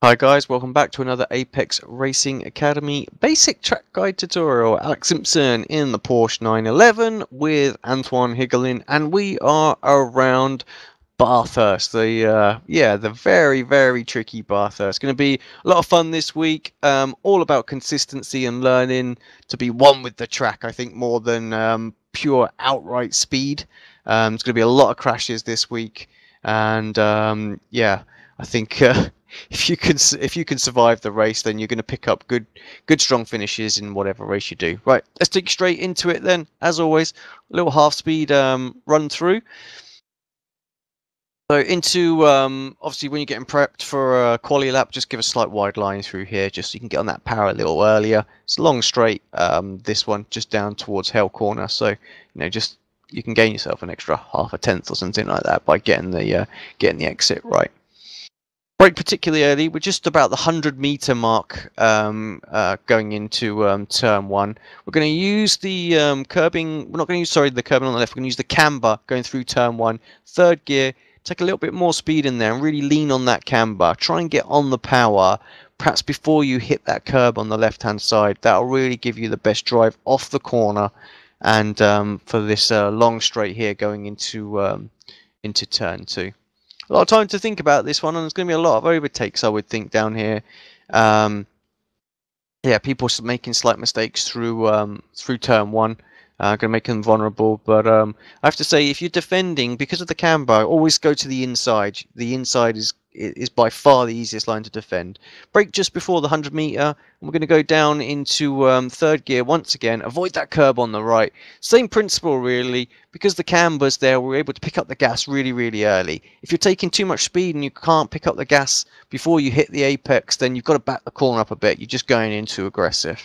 Hi guys, welcome back to another Apex Racing Academy basic track guide tutorial. Alex Simpson in the Porsche 911 with Antoine Higelin, and we are around Bathurst. The very tricky Bathurst. Going to be a lot of fun this week. All about consistency and learning to be one with the track. I think more than pure outright speed. There's going to be a lot of crashes this week, and I think. If you can survive the race, then you're going to pick up good strong finishes in whatever race you do. Right, let's dig straight into it then. As always, a little half speed run through. So into obviously when you're getting prepped for a quali lap, just give a slight wide line through here, just so you can get on that power a little earlier. It's a long straight. This one just down towards Hell Corner, so just you can gain yourself an extra half a tenth or something like that by getting the exit right. Brake particularly early. We're just about the 100-meter mark going into turn one. We're going to use the curbing. We're not going to use the curbing on the left. We're going to use the camber going through turn one. Third gear. Take a little bit more speed in there and really lean on that camber. Try and get on the power, perhaps before you hit that curb on the left-hand side. That'll really give you the best drive off the corner, and for this long straight here going into turn two. A lot of time to think about this one, and there's going to be a lot of overtakes, I would think, down here. People making slight mistakes through turn one. Going to make them vulnerable, but I have to say, if you're defending, because of the camber, always go to the inside. The inside is by far the easiest line to defend. Brake just before the 100-meter, and we're going to go down into third gear once again. Avoid that curb on the right. Same principle, really. Because the camber's there, we're able to pick up the gas really early. If you're taking too much speed and you can't pick up the gas before you hit the apex, then you've got to back the corner up a bit. You're just going in too aggressive.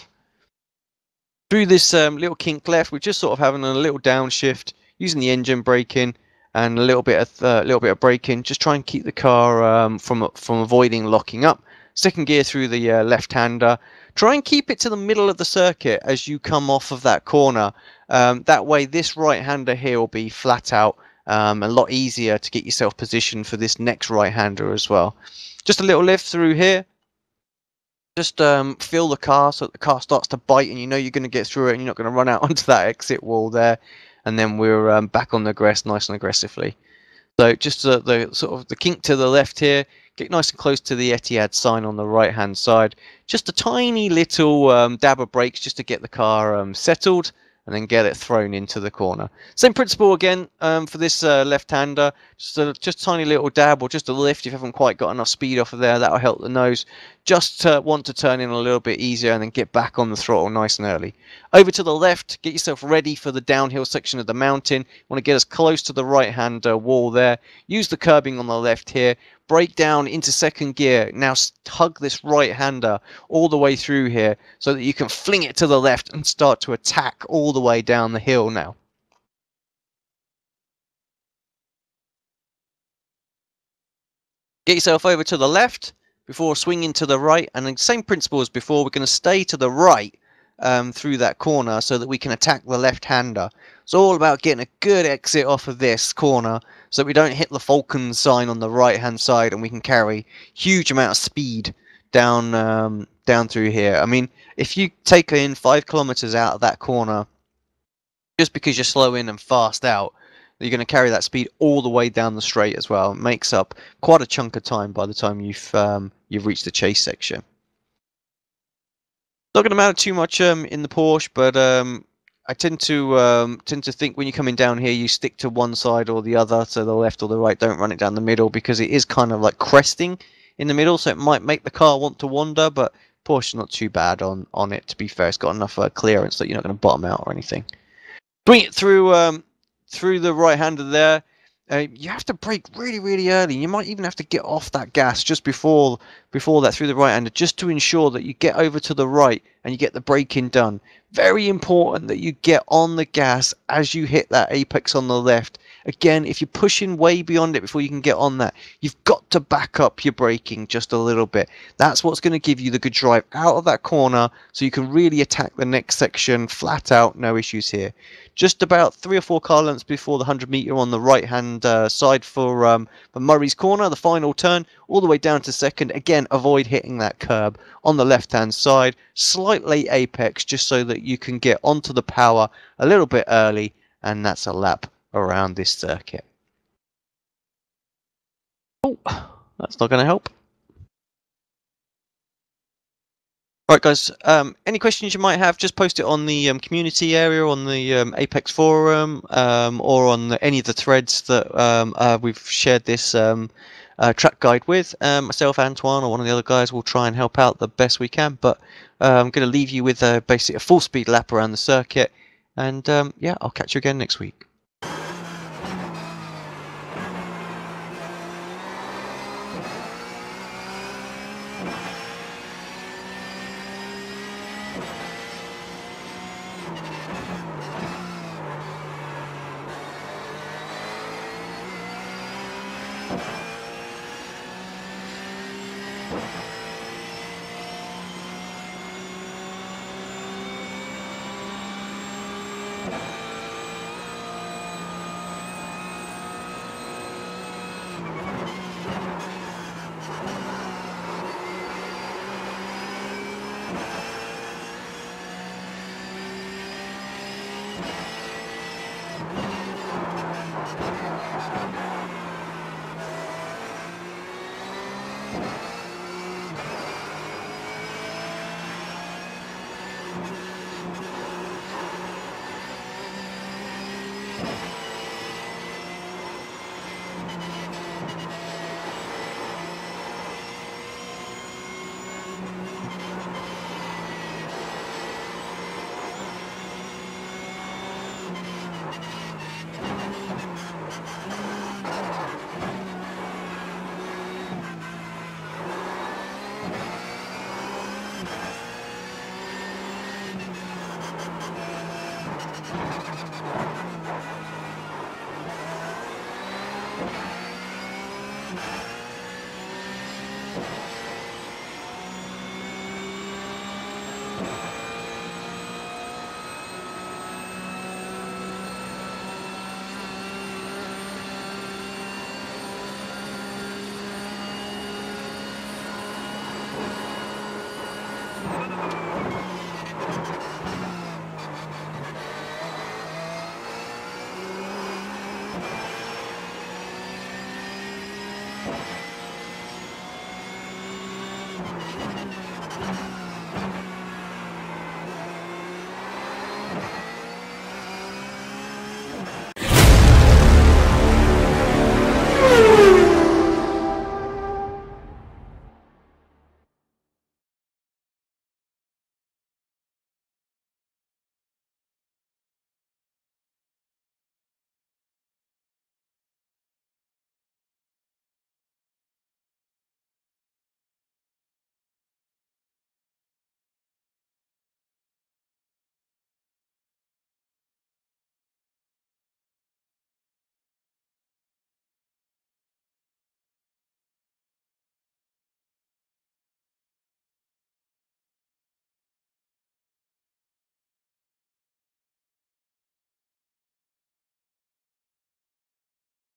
Through this little kink left, we're just sort of having a little downshift, using the engine braking and a little bit of braking. Just try and keep the car from avoiding locking up. Second gear through the left-hander. Try and keep it to the middle of the circuit as you come off of that corner. That way, this right-hander here will be flat out. A lot easier to get yourself positioned for this next right-hander as well. Just a little lift through here. Just feel the car so that the car starts to bite, and you know you're going to get through it, and you're not going to run out onto that exit wall there. And then we're back on the grass nice and aggressively. So just the sort of the kink to the left here. Get nice and close to the Etihad sign on the right-hand side. Just a tiny little dab of brakes just to get the car settled, and then get it thrown into the corner. Same principle again for this left-hander. Just a tiny little dab or just a lift if you haven't quite got enough speed off of there. That'll help the nose. Just want to turn in a little bit easier and then get back on the throttle nice and early. Over to the left, get yourself ready for the downhill section of the mountain. You want to get as close to the right-hand wall there. Use the curbing on the left here. Brake down into second gear. Now hug this right-hander all the way through here so that you can fling it to the left and start to attack all the way down the hill now. Get yourself over to the left before swinging to the right, and the same principle as before. We're going to stay to the right through that corner so that we can attack the left-hander. It's all about getting a good exit off of this corner so that we don't hit the Falcon sign on the right-hand side, and we can carry huge amount of speed down through here. I mean, if you take in 5 kilometers out of that corner, just because you're slow in and fast out, you're going to carry that speed all the way down the straight as well. It makes up quite a chunk of time by the time you've reached the chase section. Not going to matter too much in the Porsche, but I tend to think when you're coming down here, you stick to one side or the other, so the left or the right. Don't run it down the middle, because it is kind of like cresting in the middle, so it might make the car want to wander. But Porsche's not too bad on it. To be fair, it's got enough clearance that you're not going to bottom out or anything. Swing it through the right-hander there. You have to brake really early. You might even have to get off that gas just before that through the right-hander, just to ensure that you get over to the right and you get the braking done. Very important that you get on the gas as you hit that apex on the left. Again, if you're pushing way beyond it before you can get on that, you've got to back up your braking just a little bit. That's what's going to give you the good drive out of that corner so you can really attack the next section flat out, no issues here. Just about 3 or 4 car lengths before the 100-meter on the right hand side for Murray's corner, the final turn, all the way down to second. Again, avoid hitting that curb on the left hand side, slightly apex just so that you can get onto the power a little bit early, and that's a lap around this circuit. Oh, that's not going to help. Right, guys, any questions you might have, just post it on the community area, on the Apex forum, or on any of the threads that we've shared this track guide with. Myself, Antoine, or one of the other guys will try and help out the best we can, but I'm going to leave you with basically a full speed lap around the circuit, and yeah, I'll catch you again next week.